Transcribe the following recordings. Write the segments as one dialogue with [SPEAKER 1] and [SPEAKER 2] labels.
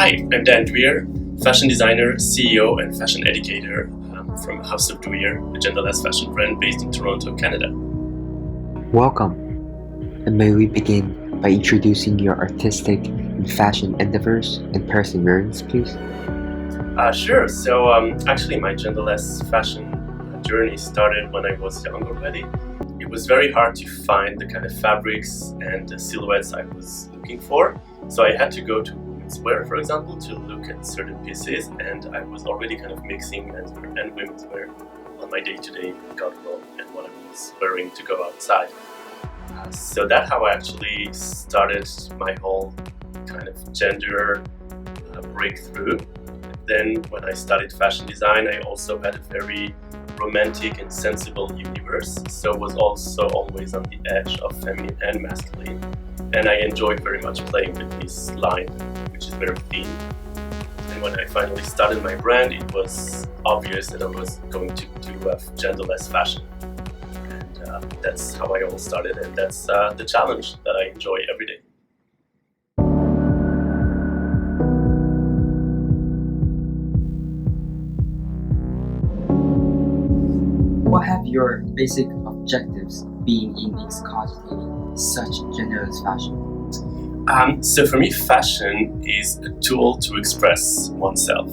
[SPEAKER 1] Hi, I'm Dan Dwir, fashion designer, CEO, and fashion educator from House of Dwir, a genderless fashion brand based in Toronto, Canada.
[SPEAKER 2] Welcome, and may we begin by introducing your artistic and fashion endeavors and perseverance, please?
[SPEAKER 1] Sure. So actually my genderless fashion journey started when I was young already. It was very hard to find the kind of fabrics and the silhouettes I was looking for. So I had to go to women's wear, for example, to look at certain pieces, and I was already kind of mixing menswear and women's wear on my day-to-day garderobe and what I was wearing to go outside. So that's how I actually started my whole kind of gender breakthrough. Then when I studied fashion design, I also had a very romantic and sensible universe, so was also always on the edge of feminine and masculine. And I enjoyed very much playing with this line, which is very thin. And when I finally started my brand, it was obvious that I was going to do genderless fashion. And that's how I all started, and that's the challenge that I enjoy every day.
[SPEAKER 2] What have your basic objectives been in excogitating such genderless fashion?
[SPEAKER 1] So for me, fashion is a tool to express oneself.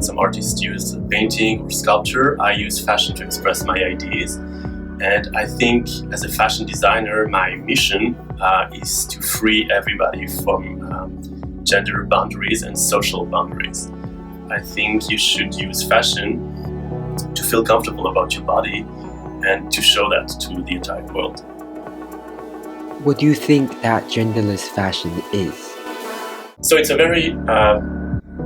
[SPEAKER 1] Some artists use painting or sculpture. I use fashion to express my ideas. And I think as a fashion designer, my mission is to free everybody from gender boundaries and social boundaries. I think you should use fashion to feel comfortable about your body and to show that to the entire world.
[SPEAKER 2] What do you think that genderless fashion is?
[SPEAKER 1] So it's a very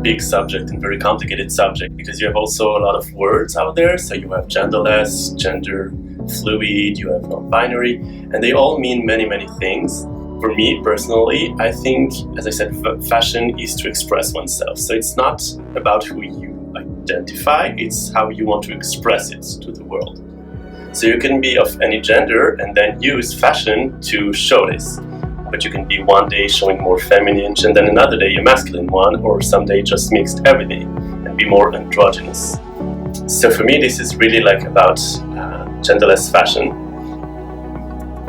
[SPEAKER 1] big subject and very complicated subject because you have also a lot of words out there. So you have genderless, gender fluid, you have non-binary, and they all mean many, many things. For me personally, I think, as I said, fashion is to express oneself. So it's not about who you identify, it's how you want to express it to the world. So you can be of any gender and then use fashion to show this. But you can be one day showing more feminine and then another day a masculine one, or someday just mixed everything and be more androgynous. So for me, this is really like about genderless fashion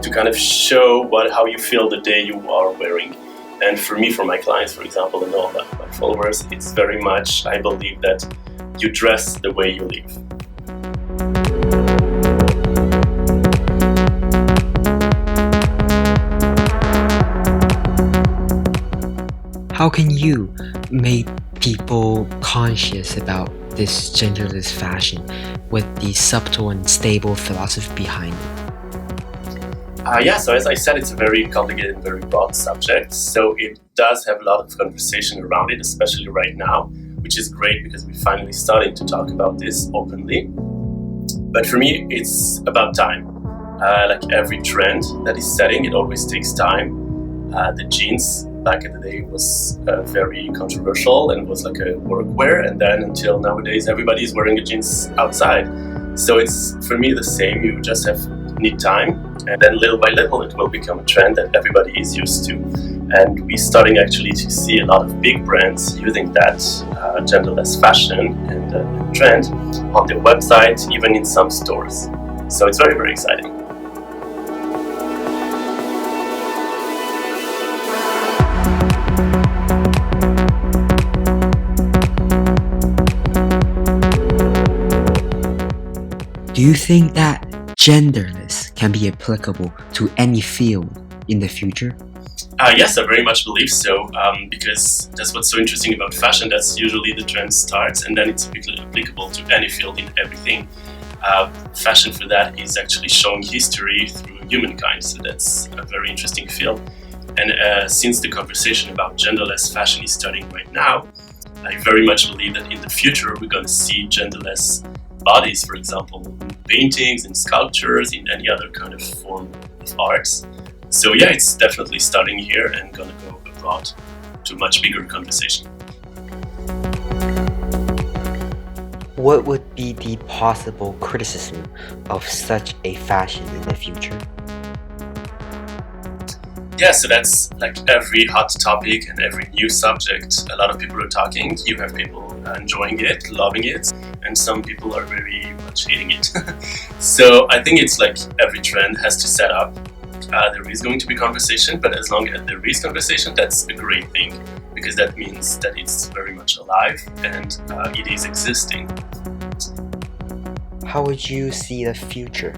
[SPEAKER 1] to kind of show how you feel the day you are wearing. And for me, for my clients, for example, and all my followers, it's very much, I believe that you dress the way you live.
[SPEAKER 2] How can you make people conscious about this genderless fashion with the subtle and stable philosophy behind it?
[SPEAKER 1] So as I said, it's a very complicated and very broad subject. So it does have a lot of conversation around it, especially right now, which is great because we're finally starting to talk about this openly. But for me, it's about time. Like every trend that is setting, it always takes time. The jeans back in the day was very controversial and was like a workwear, and then until nowadays, everybody's wearing a jeans outside. So it's, for me, the same. You just need time, and then little by little it will become a trend that everybody is used to. And we're starting actually to see a lot of big brands using that genderless fashion and trend on their website, even in some stores. So it's very, very exciting.
[SPEAKER 2] Do you think that genderless can be applicable to any field in the future?
[SPEAKER 1] Yes, I very much believe so, because that's what's so interesting about fashion. That's usually the trend starts, and then it's applicable to any field in everything. Fashion for that is actually showing history through humankind, so that's a very interesting field. And since the conversation about genderless fashion is starting right now, I very much believe that in the future we're going to see genderless bodies, for example, in paintings, in sculptures, in any other kind of form of arts. So yeah, it's definitely starting here and going to go abroad to a much bigger conversation.
[SPEAKER 2] What would be the possible criticism of such a fashion in the future?
[SPEAKER 1] Yeah, so that's like every hot topic and every new subject. A lot of people are talking. You have people enjoying it, loving it, and some people are very much hating it. So I think it's like every trend has to set up. There is going to be conversation, but as long as there is conversation, that's a great thing, because that means that it's very much alive and it is existing.
[SPEAKER 2] How would you see the future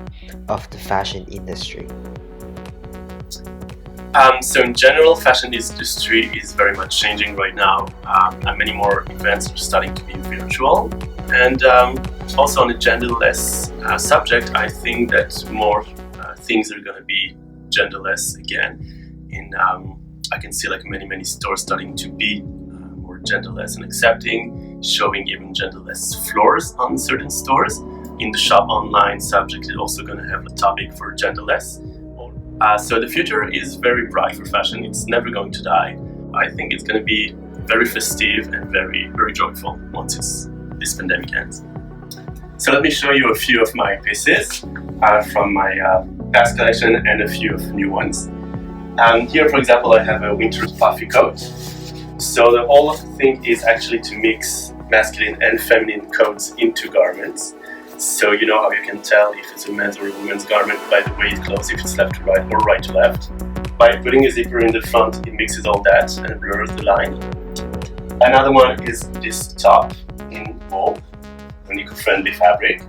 [SPEAKER 2] of the fashion industry?
[SPEAKER 1] So in general, fashion industry is very much changing right now. And many more events are starting to be virtual. And also on a genderless subject, I think that more things are going to be genderless again. I can see like many stores starting to be more genderless and accepting, showing even genderless floors on certain stores. In the shop online subject is also going to have a topic for genderless. So the future is very bright for fashion. It's never going to die. I think it's going to be very festive and very joyful once this pandemic ends. So let me show you a few of my pieces from my past collection and a few of new ones. Here, for example, I have a winter puffy coat. So the whole thing is actually to mix masculine and feminine coats into garments. So you know how you can tell if it's a men's or a woman's garment by the way it closes, if it's left to right or right to left. By putting a zipper in the front, it mixes all that and blurs the line. Another one is this top in wool, an eco-friendly fabric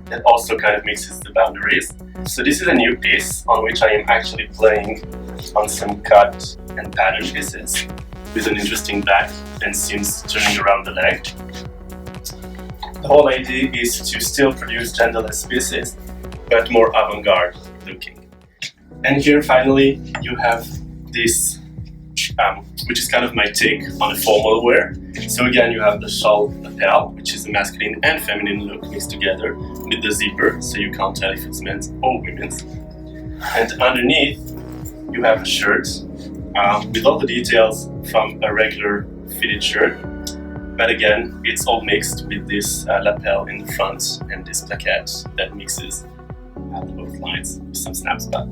[SPEAKER 1] that also kind of mixes the boundaries. So this is a new piece on which I am actually playing on some cut and pattern pieces with an interesting back and seams turning around the leg. The whole idea is to still produce genderless pieces, but more avant-garde looking. And here finally you have this, which is kind of my take on a formal wear. So again you have the shawl lapel, which is a masculine and feminine look mixed together with the zipper, so you can't tell if it's men's or women's. And underneath you have a shirt with all the details from a regular fitted shirt. But again, it's all mixed with this lapel in the front and this plaquette that mixes both lines with some snaps back.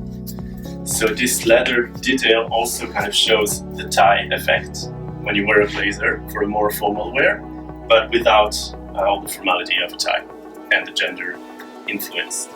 [SPEAKER 1] So this leather detail also kind of shows the tie effect when you wear a blazer for a more formal wear, but without all the formality of a tie and the gender influence.